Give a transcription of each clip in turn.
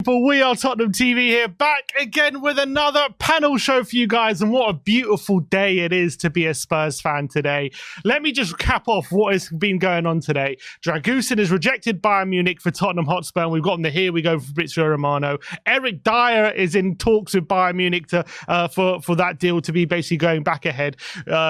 people, we are Tottenham TV here, back again with another panel show for you guys, and what a beautiful day it is to be a Spurs fan today. Let me just cap off what has been going on today. Dragusin is rejected Bayern Munich for Tottenham Hotspur, and we've got the Here We Go for Fabrizio Romano. Eric Dyer is in talks with Bayern Munich to for that deal to be basically going back ahead.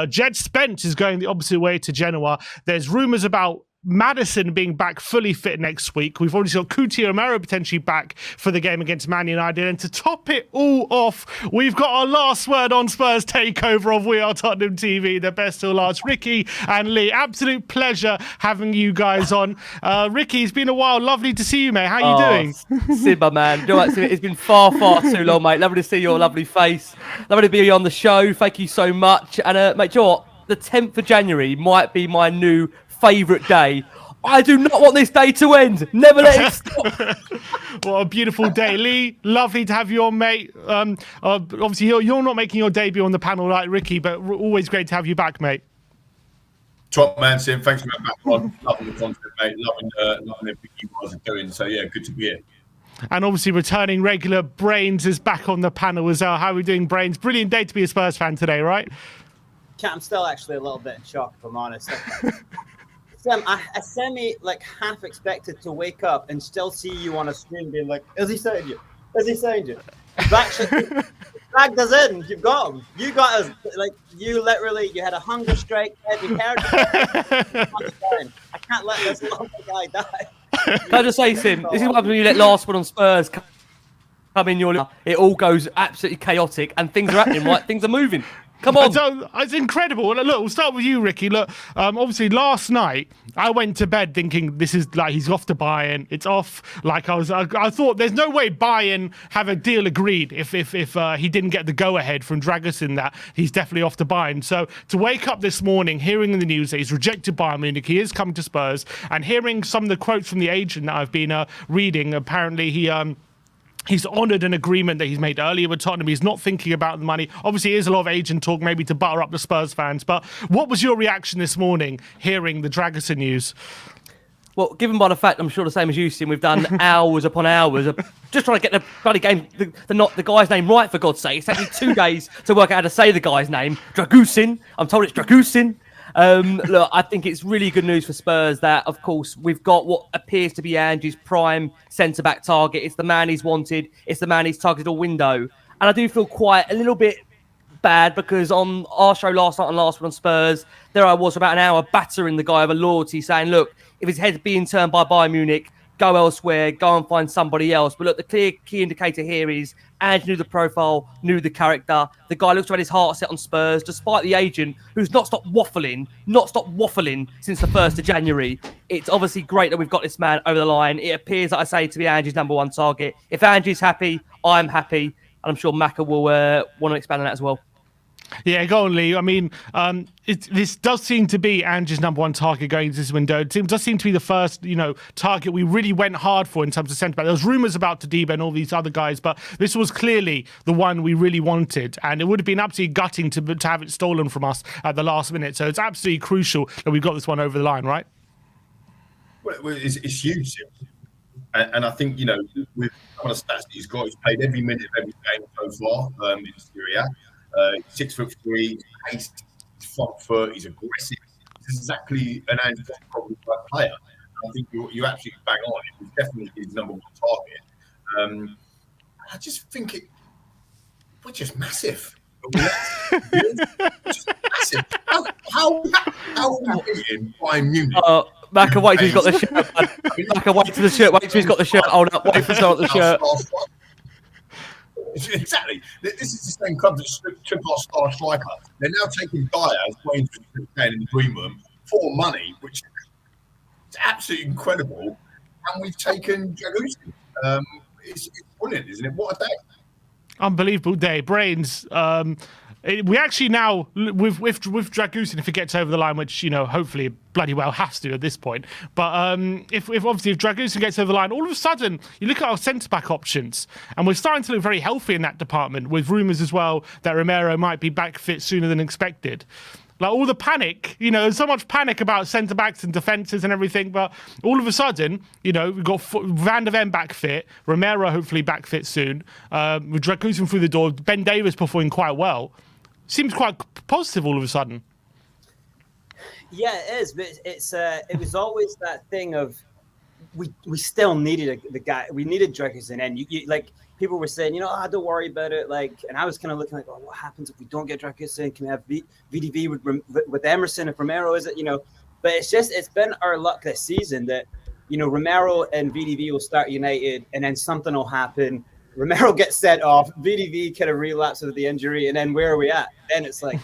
Jed Spence is going the opposite way to Genoa. There's rumours about Maddison being back fully fit next week. We've already got Cuti Romero potentially back for the game against Man United. And to top it all off, we've got our last word on Spurs takeover of We Are Tottenham TV, the best till last. Ricky and Lee, absolute pleasure having you guys on. Ricky, it's been a while. Lovely to see you, mate. How are you doing? Simba, man. You know what, it's been far too long, mate. Lovely to see your lovely face. Lovely to be on the show. Thank you so much. And, mate, you know what? The 10th of January might be my new favourite day. I do not want this day to end. Never let it stop. What a beautiful day. Lee, lovely to have you on, mate. Obviously, you're not making your debut on the panel like Ricky, but always great to have you back, mate. Top man, Sim. Thanks for being back on. Loving the content, mate. Loving everything you guys are doing. So, yeah, good to be here. And obviously, returning regular, Brains is back on the panel as well. How are we doing, Brains? Brilliant day to be a Spurs fan today, right? I'm still actually a little bit in shock, if I'm honest. Sam, I half expected to wake up and still see you on a screen being like, is he saying you? Is he saying you? You've actually dragged us in. You've got him. You got us. Like, you had a hunger strike. You cared. I can't let this little guy die. Can I just say, Sim, this is what happens when you let last one on Spurs come in your... It all goes absolutely chaotic and things are happening, right? Things are moving. Come on. It's incredible. Look, we'll start with you, Ricky. Look, obviously last night I went to bed thinking this is like he's off to Bayern. It's off. Like I thought there's no way Bayern have a deal agreed if he didn't get the go ahead from Dragusin that he's definitely off to Bayern. So to wake up this morning, hearing in the news that he's rejected Bayern Munich, he is coming to Spurs, and hearing some of the quotes from the agent that I've been reading, apparently he's honoured an agreement that he's made earlier with Tottenham. He's not thinking about the money. Obviously, there's a lot of agent talk, maybe to butter up the Spurs fans. But what was your reaction this morning, hearing the Dragusin news? Well, given by the fact, I'm sure the same as you, Sim, we've done hours upon hours of just trying to get the bloody game, the guy's name right, for God's sake. It's taken me 2 days to work out how to say the guy's name. Dragusin. I'm told it's Dragusin. Look, I think it's really good news for Spurs that, of course, we've got what appears to be Ange's prime centre-back target. It's the man he's wanted. It's the man he's targeted all window. And I do feel quite a little bit bad because on our show last night on Last One on Spurs, there I was for about an hour battering the guy over loyalty, saying, look, if his head's being turned by Bayern Munich, go elsewhere, go and find somebody else. But look, the clear key indicator here is Ange knew the profile, knew the character. The guy looks to have his heart set on Spurs, despite the agent who's not stopped waffling since the 1st of January. It's obviously great that we've got this man over the line. It appears, like I say, to be Ange's number one target. If Ange's happy, I'm happy. And I'm sure Maka will want to expand on that as well. Yeah, go on, Lee. I mean, this does seem to be Ange's number one target going into this window. It does seem to be the first, target we really went hard for in terms of centre back. There was rumours about Tadiba and all these other guys, but this was clearly the one we really wanted, and it would have been absolutely gutting to have it stolen from us at the last minute. So it's absolutely crucial that we've got this one over the line, right? Well, it's huge, and I think with kind of stats that he's got, he's played every minute of every game so far in Serie A. 6'3", pace, he's front foot, he's aggressive. This is exactly an Ange probably player. I think you actually bang on. He's definitely his number one target. I just think we're just massive. Just massive. How are we beating Bayern Munich? Maka, wait till he's got the shirt. Maka, wait till the shirt. Wait till he's got the shirt. Hold up. Wait for him to the shirt. Exactly. This is the same club that took our star striker. They're now taking Dyer as playing in the green room for money, which is absolutely incredible. And we've taken Dragusin. It's brilliant, isn't it? What a day. Unbelievable day. Brains. We actually now, with Dragusin, if it gets over the line, which, hopefully it bloody well has to at this point. But if Dragusin gets over the line, all of a sudden, you look at our centre-back options, and we're starting to look very healthy in that department, with rumours as well that Romero might be back fit sooner than expected. Like all the panic, there's so much panic about centre backs and defences and everything. But all of a sudden, we've got Van der Ven back fit, Romero hopefully back fit soon. With Dragusin through the door, Ben Davies performing quite well. Seems quite positive all of a sudden. Yeah, it is. But it was always that thing of we still needed the guy. We needed Dragusin, and you like. People were saying, don't worry about it. And I was kind of looking like, what happens if we don't get Dragusin? Can we have VDV with Emerson if Romero is it? But it's been our luck this season that, Romero and VDV will start United and then something will happen. Romero gets sent off. VDV kind of relapses with the injury. And then where are we at? Then it's like,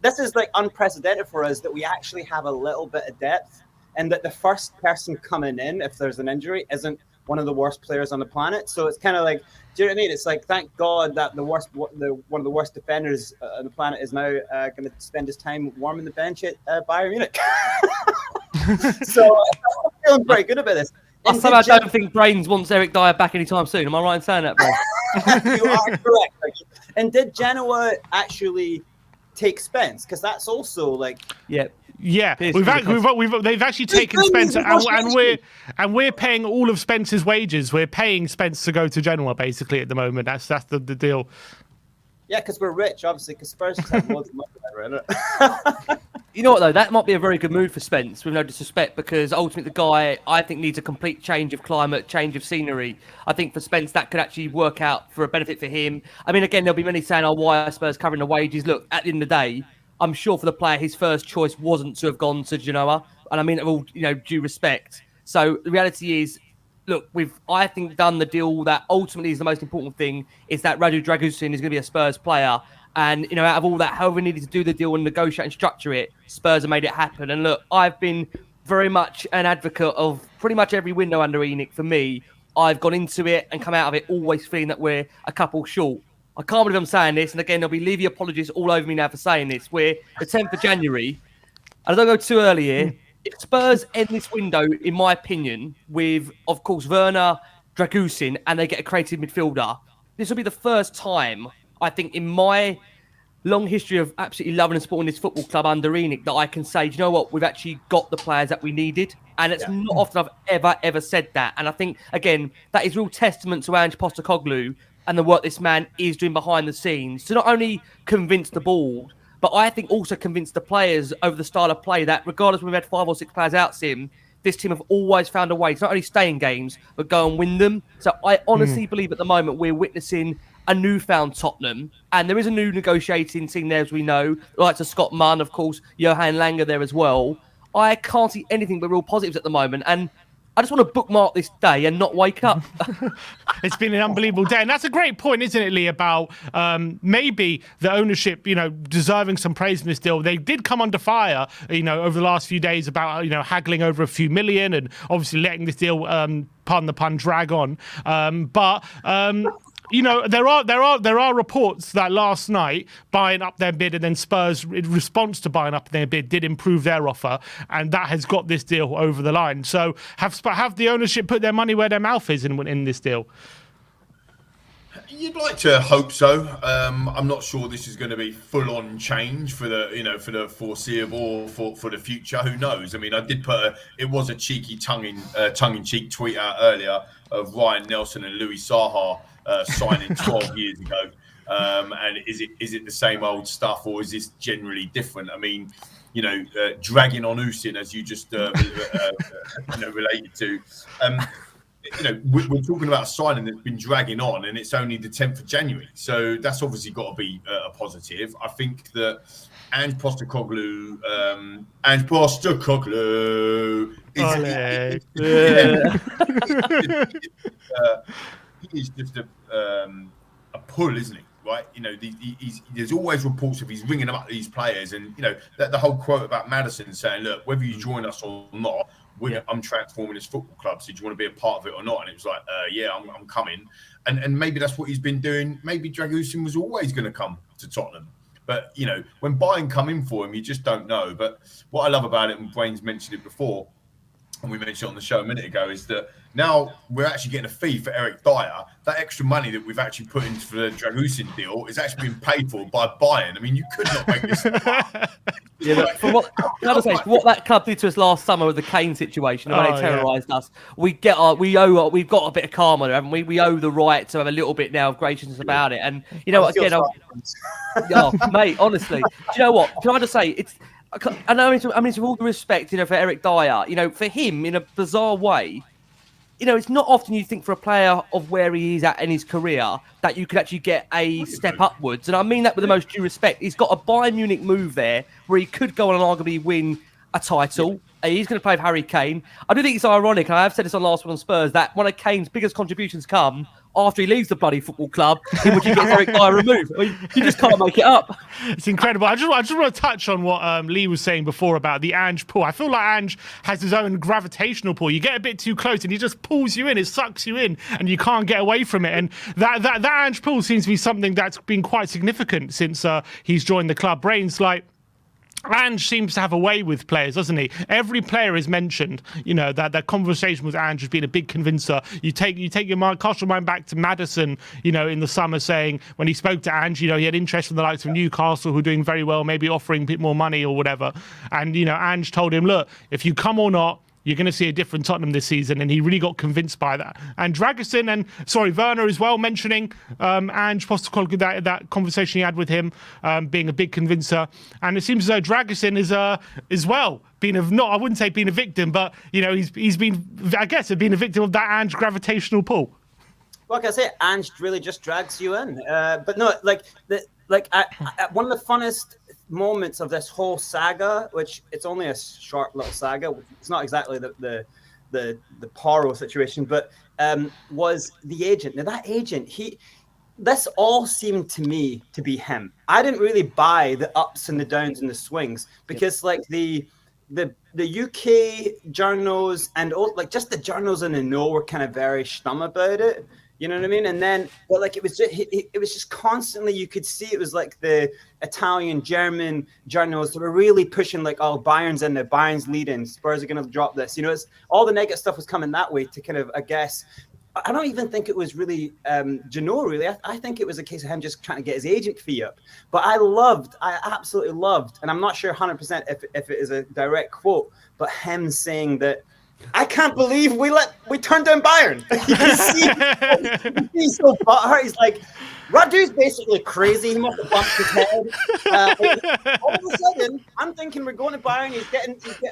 this is like unprecedented for us that we actually have a little bit of depth and that the first person coming in, if there's an injury, isn't one of the worst players on the planet. So it's kind of like, do you know what I mean? It's like, thank God that one of the worst defenders on the planet is now going to spend his time warming the bench at Bayern Munich. So I'm feeling very good about this. I don't think Brains wants Eric Dyer back anytime soon. Am I right in saying that, bro? You are correct. And did Genoa actually take Spence? Because that's also like... Yeah, they've actually taken Spence, and we're paying all of Spence's wages. We're paying Spence to go to Genoa basically at the moment. That's the deal. Yeah, because we're rich, obviously. Because Spurs just have loads of money. You know what though? That might be a very good move for Spence, with no disrespect, because ultimately the guy I think needs a complete change of climate, change of scenery. I think for Spence that could actually work out for a benefit for him. I mean, again, there'll be many saying, why are Spurs covering the wages? Look, at the end of the day, I'm sure for the player, his first choice wasn't to have gone to Genoa. And I mean, all due respect. So the reality is, look, we've, I think, done the deal that ultimately is the most important thing, is that Radu Dragusin is going to be a Spurs player. And, out of all that, however we needed to do the deal and negotiate and structure it, Spurs have made it happen. And look, I've been very much an advocate of pretty much every window under ENIC. For me, I've gone into it and come out of it always feeling that we're a couple short. I can't believe I'm saying this, and again, there'll be Levy apologists all over me now for saying this. We're the 10th of January, and I don't go too early here. If Spurs end this window, in my opinion, with, of course, Werner, Dragusin, and they get a creative midfielder, this will be the first time, I think, in my long history of absolutely loving and supporting this football club under ENIC, that I can say, do you know what, we've actually got the players that we needed. And it's not often I've ever said that. And I think, again, that is real testament to Ange Postecoglou and the work this man is doing behind the scenes to not only convince the board, but I think also convince the players over the style of play that regardless we've had 5 or 6 players out, Sim, this team have always found a way to not only stay in games, but go and win them. So I honestly believe at the moment we're witnessing a newfound Tottenham, and there is a new negotiating team there, as we know, like to Scott Munn, of course, Johan Langer there as well. I can't see anything but real positives at the moment, and I just want to bookmark this day and not wake up. It's been an unbelievable day. And that's a great point, isn't it, Lee, about maybe the ownership, deserving some praise in this deal. They did come under fire, over the last few days about, haggling over a few million and obviously letting this deal, pardon the pun, drag on. There are reports that last night buying up their bid and then Spurs, in response to buying up their bid, did improve their offer, and that has got this deal over the line. So have the ownership put their money where their mouth is in this deal? You'd like to hope so. I'm not sure this is going to be full-on change for the foreseeable for the future. Who knows? I mean, I did it was a cheeky tongue-in-cheek tweet out earlier of Ryan Nelson and Louis Saha signing 12 years ago. And is it the same old stuff, or is this generally different? I mean, dragging on Usin, as you just related to. We're talking about a signing that's been dragging on, and it's only the 10th of January. So that's obviously got to be a positive. I think that Ange Postecoglou he is just a pull, isn't he? Right? There's always reports of he's ringing up these players, and the whole quote about Maddison saying, "Look, whether you join us or not, I'm transforming this football club. So do you want to be a part of it or not?" And it was like, "Yeah, I'm coming." And maybe that's what he's been doing. Maybe Dragusin was always going to come to Tottenham, but when Bayern come in for him, you just don't know. But what I love about it, and Wayne's mentioned it before, and we mentioned on the show a minute ago, is that now we're actually getting a fee for Eric Dyer. That extra money that we've actually put into the Dragusin deal is actually being paid for by Bayern. I mean, you could not make this up. Yeah, but for what that club did to us last summer with the Kane situation, when they terrorised us, we've got a bit of karma, haven't we? We owe the right to have a little bit now of graciousness about it. And you know what? Again, mate, honestly, do you know what? Can I just say I know, with all the respect, for Eric Dyer, for him, in a bizarre way, it's not often you think for a player of where he is at in his career that you could actually get a step upwards. And I mean that with the most due respect. He's got a Bayern Munich move there where he could go on and arguably win a title. He's going to play with Harry Kane. I do think it's ironic, and I have said this on Last One on Spurs, that one of Kane's biggest contributions come after he leaves the bloody football club, in which he gets Eric Dyer removed. I mean, you just can't make it up. It's incredible. I just want to touch on what Lee was saying before about the Ange pull. I feel like Ange has his own gravitational pull. You get a bit too close and he just pulls you in. It sucks you in and you can't get away from it. And that Ange pull seems to be something that's been quite significant since he's joined the club. Brains, like, Ange seems to have a way with players, doesn't he? Every player is mentioned. That conversation with Ange has been a big convincer. You take your mind, cast your mind back to Maddison, in the summer, saying when he spoke to Ange, he had interest from the likes of Newcastle, who are doing very well, maybe offering a bit more money or whatever. And Ange told him, look, if you come or not, you're going to see a different Tottenham this season, and he really got convinced by that. And Dragusin and Werner as well, mentioning Ange Postecoglou, that conversation he had with him, being a big convincer. And it seems as though Dragusin is as well I wouldn't say being a victim, but he's been, I guess, been a victim of that Ange gravitational pull. Like I say, Ange really just drags you in. But no, one of the funnest moments of this whole saga, which it's only a short little saga, it's not exactly the Paro situation, but was the agent. Now that agent, this all seemed to me to be him. I didn't really buy the ups and the downs and the swings, because like the UK journals and just the journals in the know were kind of very stum about it. You know what I mean? And then, but like it was just constantly, you could see it was like the Italian, German journals that were really pushing like, oh, Bayern's in there, Bayern's leading, Spurs are going to drop this. It's all the negative stuff was coming that way to kind of, I guess, I don't even think it was really Genoa, really. I think it was a case of him just trying to get his agent fee up. But I absolutely loved, and I'm not sure 100% if it is a direct quote, but him saying that, I can't believe we turned down Bayern. You can see he's so butthurt. He's like, Radu's basically crazy. He must have bumped his head. All of a sudden, I'm thinking we're going to Bayern.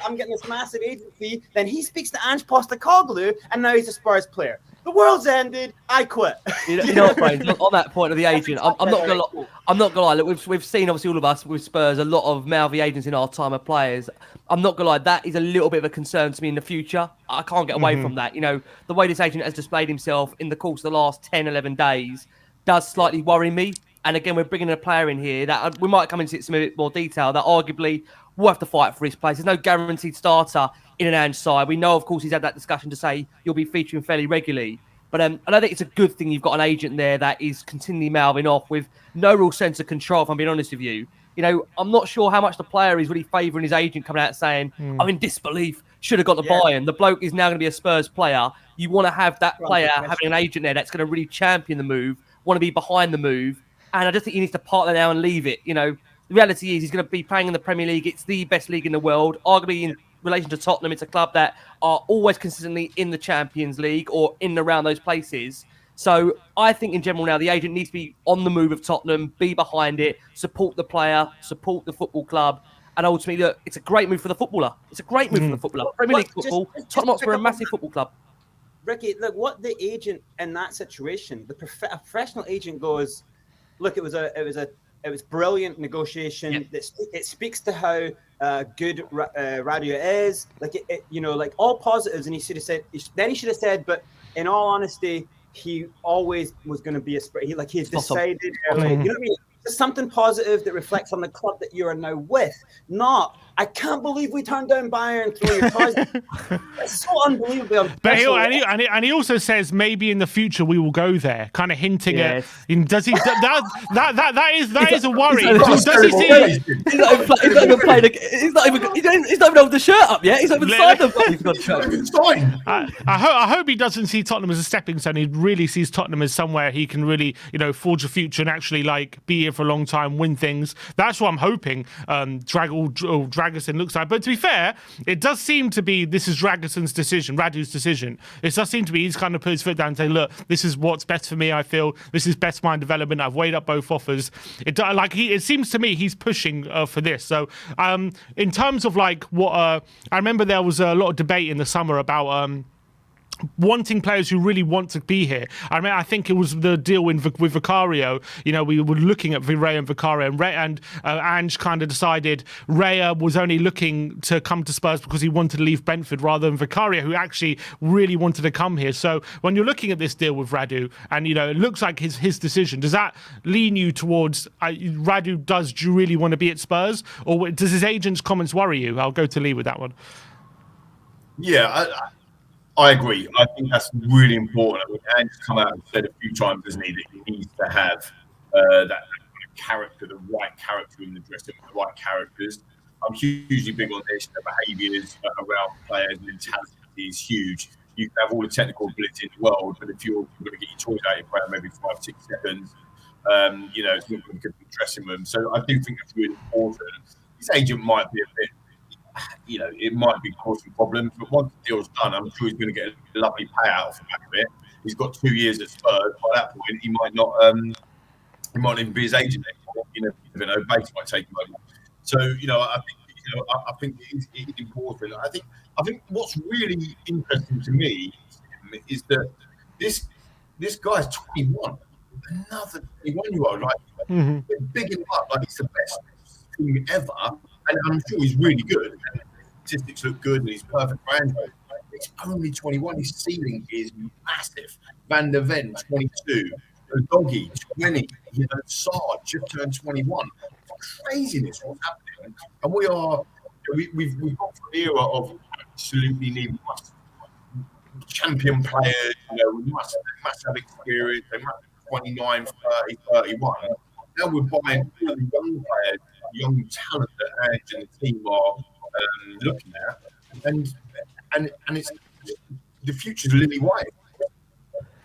I'm getting this massive agent fee. Then he speaks to Ange Postecoglou, and now he's a Spurs player. The world's ended. I quit. You know what, Brains? Look, on that point of the agent, I'm not gonna lie. Look, we've seen, obviously, all of us with Spurs, a lot of mouthy agents in our time of players. I'm not gonna lie, that is a little bit of a concern to me in the future. I can't get away from that. The way this agent has displayed himself in the course of the last 10, 11 days does slightly worry me. And again, we're bringing a player in here that we might come into some bit more detail that arguably will have to fight for his place. There's no guaranteed starter in an Ange side. We know, of course, he's had that discussion to say you'll be featuring fairly regularly. But I don't think it's a good thing you've got an agent there that is continually mouthing off with no real sense of control, if I'm being honest with you. I'm not sure how much the player is really favouring his agent coming out saying, I'm in disbelief, should have got the Bayern. The bloke is now going to be a Spurs player. You want to have that player having an agent there that's going to really champion the move, want to be behind the move. And I just think he needs to partner now and leave it. The reality is he's going to be playing in the Premier League. It's the best league in the world. Arguably, in relation to Tottenham, it's a club that are always consistently in the Champions League or in and around those places. So I think in general now the agent needs to be on the move of Tottenham, be behind it, support the player, support the football club. And ultimately, look, it's a great move for the footballer. It's a great move for the footballer. Premier League football, Tottenham Hotspur are a massive football club. Ricky, look, what the agent in that situation, a professional agent goes, look, it was brilliant negotiation. Yep. It speaks to how good Radu is. Like all positives. And he should have said, but in all honesty, he always was going to be a Spurs. He has decided. You know what I mean? There's something positive that reflects on the club that you are now with, not I can't believe we turned down Bayern. Throw your toys. It's so unbelievable. But he also says maybe in the future we will go there, kind of hinting at. Does he? That is a worry. Does he see? He's not even played. He's not even held the shirt up yet. He's not even signed the. I hope he doesn't see Tottenham as a stepping stone. He really sees Tottenham as somewhere he can really, forge a future and actually like be here for a long time, win things. That's what I'm hoping. Dragusin looks like. But to be fair, it does seem to be this is Dragusin's decision, Radu's decision. It does seem to be he's kind of put his foot down and say, look, this is what's best for me. I feel this is best for my development. I've weighed up both offers. It seems to me he's pushing for this. So in terms of like what I remember, there was a lot of debate in the summer about. Wanting players who really want to be here. I think it was the deal with Vicario. We were looking at Raya and Vicario, and Ange kind of decided Raya was only looking to come to Spurs because he wanted to leave Brentford rather than Vicario, who actually really wanted to come here. So when you're looking at this deal with Radu, and it looks like his decision, does that lean you towards Radu? Do you really want to be at Spurs, or does his agent's comments worry you? I'll go to Lee with that one. Yeah. I agree. I think that's really important. Ange's come out and said a few times, hasn't he, that he needs to have that kind of character, the right character in the dressing room, the right characters. I'm hugely big on this. The behaviours around players, mentality is huge. You can have all the technical ability in the world, but if you're going to get your toys out of your player maybe 5-6 seconds, it's not going to get the dressing room. So I do think that's really important. His agent might be a bit. It might be causing problems, but once the deal's done, I'm sure he's going to get a lovely payout off the back of it. He's got 2 years at Spurs. By that point, he might not even be his agent anymore. Bates might take him over. So, I think it's important. I think what's really interesting to me is that this guy's 21, another 21-year-old, big him up like he's the best thing ever. And I'm sure he's really good. And statistics look good, and he's perfect for Android. He's only 21. His ceiling is massive. Van der Ven, 22. Doggy, 20. Sarge just turned 21. It's craziness what's happening. And we've got an era of absolutely need champion players. We must have experience. They must be 29, 30, 31. Now we're buying really young players, young talent that Ange and the team are looking at, and it's the future's lily white.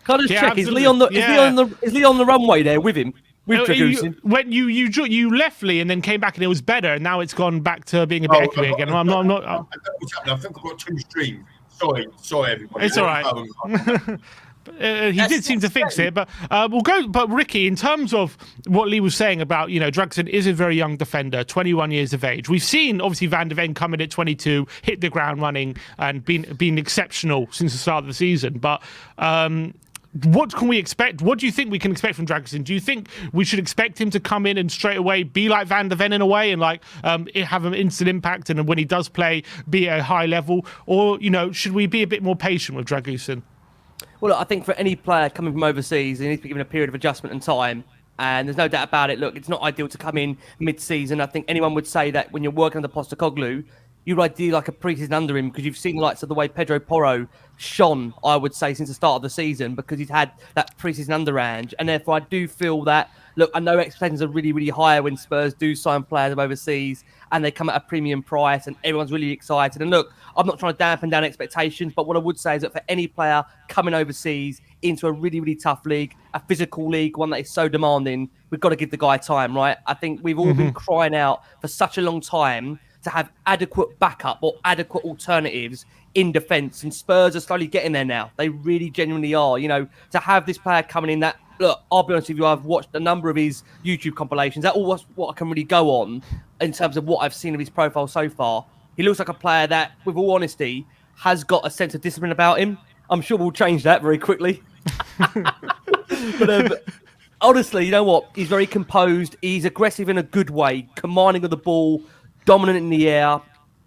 Can I just check? Is Lee on the runway there with him? With Dragusin? When you left Lee and then came back and it was better, and now it's gone back to being a bit echoey again. I'm not. I think I've got 2 streams. Sorry, everybody. It's all right. He did seem to fix it, but we'll go. But Ricky, in terms of what Lee was saying about, Dragusin is a very young defender, 21 years of age. We've seen obviously Van der Ven come in at 22, hit the ground running, and been exceptional since the start of the season. But what can we expect? What do you think we can expect from Dragusin? Do you think we should expect him to come in and straight away be like Van der Ven in a way, and have an instant impact, and when he does play, be at a high level, or should we be a bit more patient with Dragusin? Well, look, I think for any player coming from overseas, he needs to be given a period of adjustment and time. And there's no doubt about it. Look, it's not ideal to come in mid-season. I think anyone would say that when you're working under Postecoglou, you'd ideally like a pre-season under him, because you've seen the likes of the way Pedro Porro shone, I would say, since the start of the season, because he's had that pre-season under Ange. And therefore, I do feel that, look, I know expectations are really, really high when Spurs do sign players of overseas and they come at a premium price and everyone's really excited. And look, I'm not trying to dampen down expectations, but what I would say is that for any player coming overseas into a really, really tough league, a physical league, one that is so demanding, we've got to give the guy time, right? I think we've all been crying out for such a long time to have adequate backup or adequate alternatives in defence, and Spurs are slowly getting there now. They really genuinely are. To have this player coming in that, look, I'll be honest with you, I've watched a number of his YouTube compilations. That's all what I can really go on in terms of what I've seen of his profile so far. He looks like a player that, with all honesty, has got a sense of discipline about him. I'm sure we'll change that very quickly. But honestly, you know what? He's very composed. He's aggressive in a good way, commanding of the ball, dominant in the air,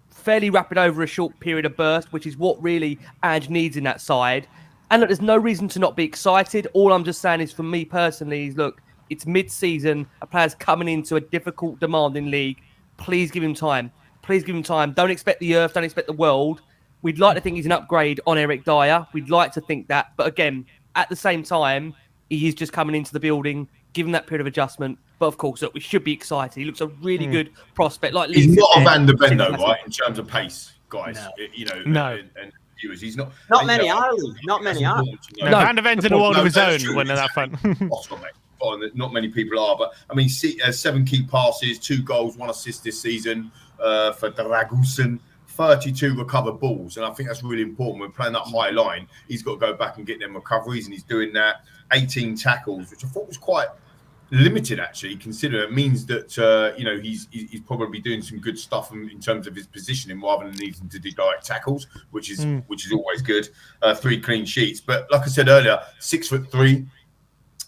fairly rapid over a short period of burst, which is what really Ange needs in that side. And look, there's no reason to not be excited. All I'm just saying is, for me personally, is look, it's mid-season. A player's coming into a difficult, demanding league. Please give him time. Please give him time. Don't expect the earth. Don't expect the world. We'd like to think he's an upgrade on Eric Dyer. We'd like to think that. But again, at the same time, he is just coming into the building, given that period of adjustment. But of course, look, we should be excited. He looks a really good prospect. Like He's Lee not said a there, Van der Ven, though, right? In terms of pace, guys. No. You know, No. and viewers, he's not. Not you many know, are, Lee. Not many are. No, Van der Ven's in a world of his that's own true. when they're that fun. Oscar, mate. Not many people are, but I mean, 7 key passes, 2 goals, 1 assist this season for Dragusin, 32 recovered balls, and I think that's really important. When playing that high line, he's got to go back and get them recoveries, and he's doing that. 18 tackles, which I thought was quite limited, actually, considering it means that he's probably doing some good stuff in terms of his positioning rather than needing to do direct tackles, which is always good. 3 clean sheets, but like I said earlier, 6'3".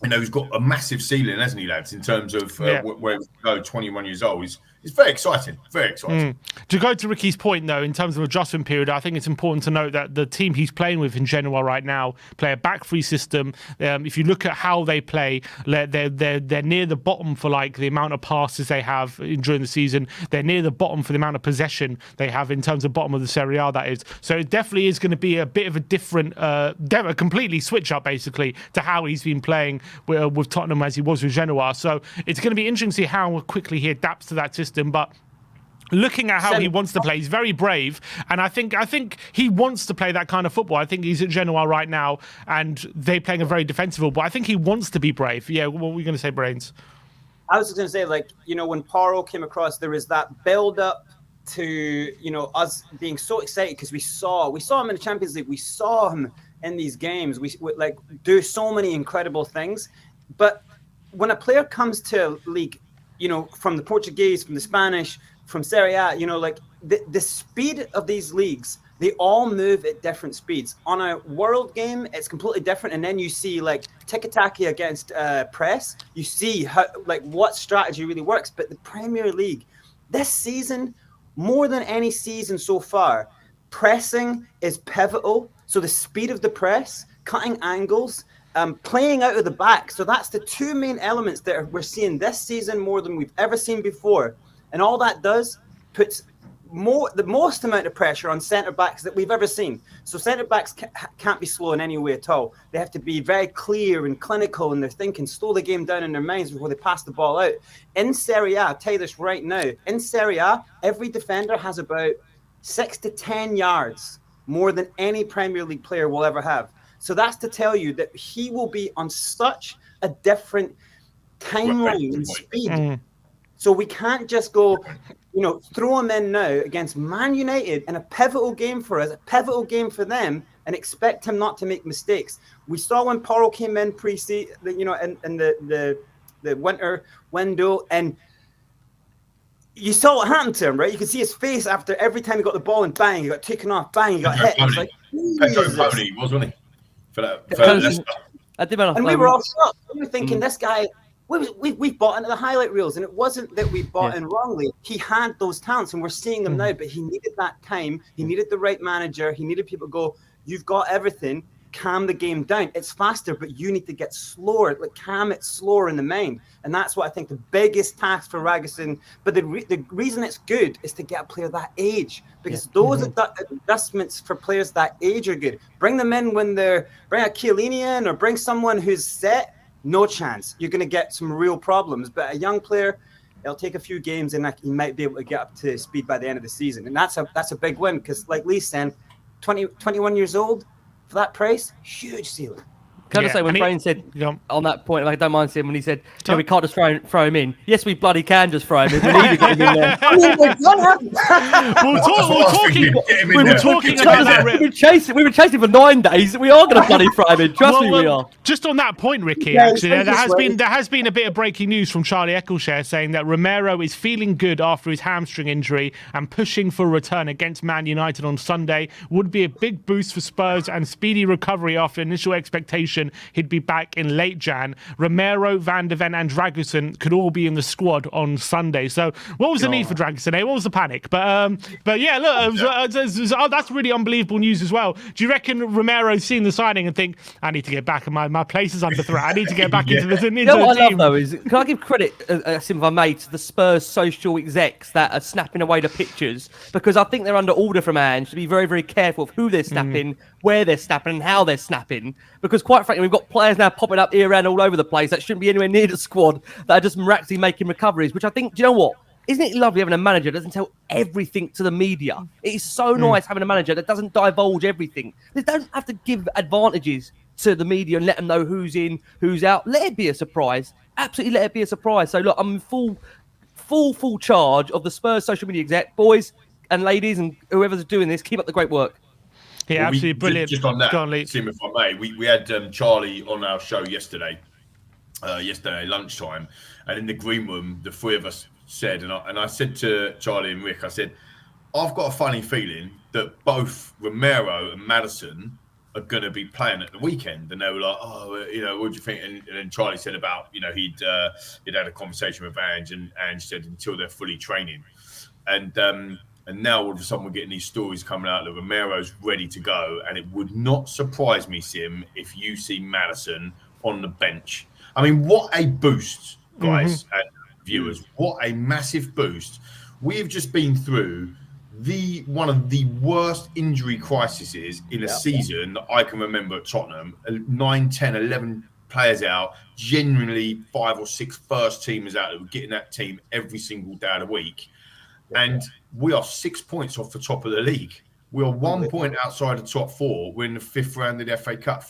You know, he's got a massive ceiling, hasn't he, lads, in terms of where he go, 21 years old. It's very exciting, very exciting. To go to Ricky's point, though, in terms of adjustment period, I think it's important to note that the team he's playing with in Genoa right now play a back-three system. If you look at how they play, they're near the bottom for like the amount of passes they have during the season. They're near the bottom for the amount of possession they have in terms of bottom of the Serie A, that is. So it definitely is going to be a bit of a different, a completely switch up, basically, to how he's been playing with Tottenham as he was with Genoa. So it's going to be interesting to see how quickly he adapts to that system. But looking at how he wants to play, he's very brave, and I think he wants to play that kind of football. I think he's at Genoa right now, and they're playing a very defensive football. I think he wants to be brave. Yeah, what were we going to say, Brains? I was just going to say, like, you know, when Paro came across, there was that build-up to, you know, us being so excited because we saw him in the Champions League. We saw him in these games. We like do so many incredible things. But when a player comes to league, you know, from the Portuguese, from the Spanish, from Serie A, you know, like the speed of these leagues, they all move at different speeds. On a world game, it's completely different. And then you see like tiki-taka against press. You see how, like, what strategy really works. But the Premier League, this season, more than any season so far, pressing is pivotal. So the speed of the press, cutting angles, playing out of the back. So that's the 2 main elements that we're seeing this season more than we've ever seen before. And all that does puts the most amount of pressure on centre-backs that we've ever seen. So centre-backs can't be slow in any way at all. They have to be very clear and clinical in their thinking, slow the game down in their minds before they pass the ball out. In Serie A, I'll tell you this right now, in Serie A, every defender has about 6 to 10 yards more than any Premier League player will ever have. So that's to tell you that he will be on such a different timeline and speed. So we can't just go, you know, throw him in now against Man United in a pivotal game for us, a pivotal game for them, and expect him not to make mistakes. We saw when Poro came in pre-season, you know, in the winter window, and you saw what happened to him, right? You could see his face after every time he got the ball and bang, he got taken off, bang, he got hit. It was like, Pony, wasn't he? For Leicester. And we were all shocked. We were thinking, this guy, we bought into the highlight reels, and it wasn't that we bought in wrongly. He had those talents, and we're seeing them now, but he needed that time. He needed the right manager. He needed people to go, you've got everything. Calm the game down. It's faster, but you need to get slower. Like, calm it slower in the mind. And that's what I think the biggest task for Dragusin. But the reason it's good is to get a player that age, because those adjustments for players that age are good. Bring them in when bring a Chiellini in, or bring someone who's set. No chance. You're going to get some real problems. But a young player, it'll take a few games, and he might be able to get up to speed by the end of the season. And that's a big win, because like Lee said, 21 years old, for that price, huge ceiling. Can I say, when Brain said on that point, I don't mind seeing when he said, no, we can't just throw him in. Yes, we bloody can just throw him in. We need to get him in there. We've been chasing for 9 days. We are going to bloody throw him in. Trust me, we are. Just on that point, Ricky, actually, there has been a bit of breaking news from Charlie Eccleshare saying that Romero is feeling good after his hamstring injury and pushing for a return against Man United on Sunday. Would be a big boost for Spurs and speedy recovery after initial expectation mentioned he'd be back in late Jan. Romero, Van de Ven, and Dragusin could all be in the squad on Sunday. So what was the need for Dragusin? What was the panic? But yeah, look, that's really unbelievable news as well. Do you reckon Romero's seen the signing and think, I need to get back, and my place is under threat. I need to get back into the You know what I love team. though is, can I give credit, if I may, to the Spurs social execs that are snapping away the pictures, because I think they're under order from Ange to be very, very careful of who they're snapping, where they're snapping, and how they're snapping. Because quite frankly, we've got players now popping up here and all over the place that shouldn't be anywhere near the squad, that are just miraculously making recoveries. Which I think, do you know what? Isn't it lovely having a manager that doesn't tell everything to the media? It is so nice having a manager that doesn't divulge everything. They don't have to give advantages to the media and let them know who's in, who's out. Let it be a surprise. Absolutely let it be a surprise. So look, I'm in full charge of the Spurs social media exec. Boys and ladies and whoever's doing this, keep up the great work. Yeah, absolutely brilliant. Just on that, Go on, Lee. Sim, if I may, we had Charlie on our show yesterday lunchtime, and in the green room, the three of us said, and I said to Charlie and Rick, I said, I've got a funny feeling that both Romero and Maddison are going to be playing at the weekend. And they were like, oh, what do you think? And then Charlie said about, he'd had a conversation with Ange, and Ange said until they're fully training. And now all of a sudden we're getting these stories coming out that Romero's ready to go. And it would not surprise me, Sim, if you see Maddison on the bench. I mean, what a boost, guys and viewers. What a massive boost. We've just been through one of the worst injury crises in a season that I can remember at Tottenham. 9, 10, 11 players out, genuinely 5 or 6 first teamers out that were getting that team every single day of the week. And we are 6 points off the top of the league. We are 1 point outside the top 4. We're in the fourth round of the FA Cup,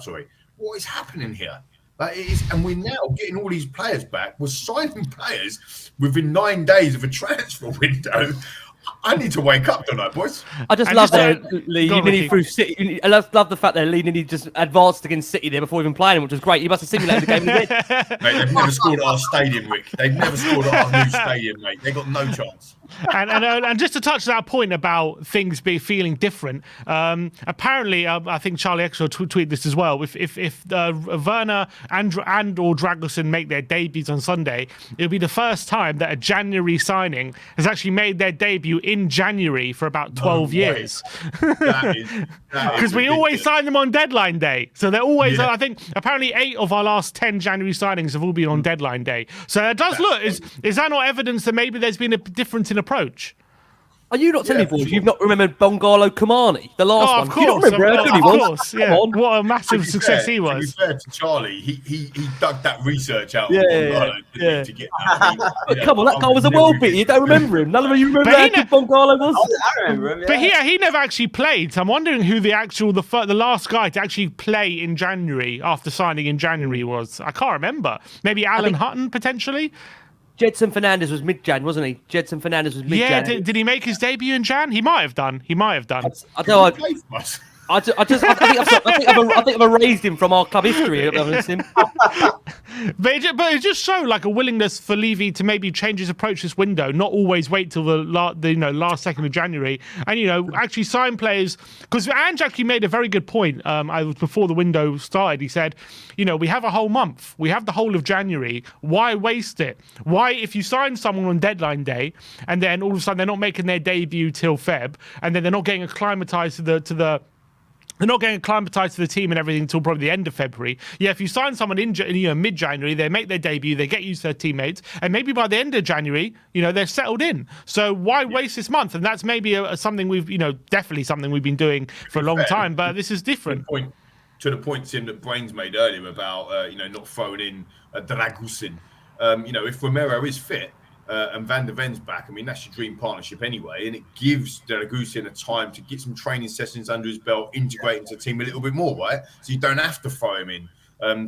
sorry. What is happening here? And we're now getting all these players back. We're signing players within 9 days of a transfer window. I need to wake up, don't I, boys? I just love that Lee. You nearly through City. I love the fact that Lee nearly just advanced against City there before even playing, which was great. You must have simulated the game. Mate, they've never scored at our stadium, Rick. They've never scored at our new stadium, mate. They got no chance. And just to touch that point about things feeling different, apparently, I think Charlie Exel tweeted this as well. If Werner and or Dragusin make their debuts on Sunday, it'll be the first time that a January signing has actually made their debut in January for about 12 years. Because we always sign them on deadline day. So they're always, I think, apparently 8 of our last 10 January signings have all been on deadline day. So it does look, is that not evidence that maybe there's been a difference in approach? Are you not telling me, boys, you've not remembered Bongalo Kamani, the last one? Of course, you don't remember of course, yeah. What a massive success he was. To be fair to Charlie, he dug that research out. To get that. But come on, that guy was a world beater. You don't remember him. None of you remember how good Bongalo was. I remember him. But he never actually played. So I'm wondering who the last guy to actually play in January after signing in January was. I can't remember. Maybe Alan Hutton potentially. Jedson Fernandez was mid-Jan, wasn't he? Jedson Fernandez was mid-Jan. Yeah, did he make his debut in Jan? He might have done. I think I've erased him from our club history. But it just showed like a willingness for Levy to maybe change his approach this window, not always wait till the last second of January, and actually sign players. Because Ange actually made a very good point. Before the window started, he said, we have a whole month, we have the whole of January. Why waste it? Why, if you sign someone on deadline day and then all of a sudden they're not making their debut till Feb, and then they're not getting acclimatized they're not getting acclimatized to the team and everything until probably the end of February. Yeah, if you sign someone in mid-January, they make their debut, they get used to their teammates, and maybe by the end of January, they're settled in. So why waste this month? And that's maybe something we've, definitely something we've been doing for a long time, but this is different. To the point, Tim, that Brains made earlier about, not throwing in Dragusin. If Romero is fit, and Van de Ven's back, I mean, that's your dream partnership anyway, and it gives Dragusin a time to get some training sessions under his belt, integrate into the team a little bit more, right? So you don't have to throw him in.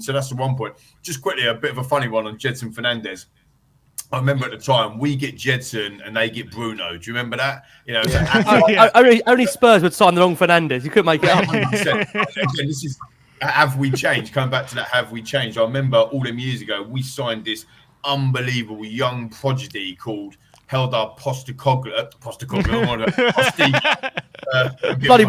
So that's the one point. Just quickly, a bit of a funny one on Jedson Fernandez. I remember at the time, we get Jedson and they get Bruno. Do you remember that? Only Spurs would sign the wrong Fernandez. You couldn't make it up. Again, this is, have we changed? Coming back to that, have we changed? I remember all them years ago, we signed this unbelievable young prodigy called held our Postecoglou, I bloody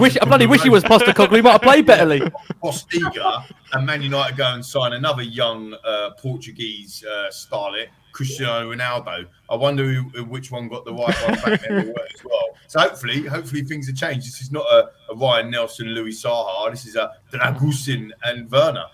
wish he was Postecoglou. He might have played betterly. Postiga, and Man United go and sign another young Portuguese starlet, Cristiano Ronaldo. I wonder which one got the right one back then as well. So hopefully things have changed. This is not a Ryan Nelson, Louis Saha. This is a Dragusin and Werner.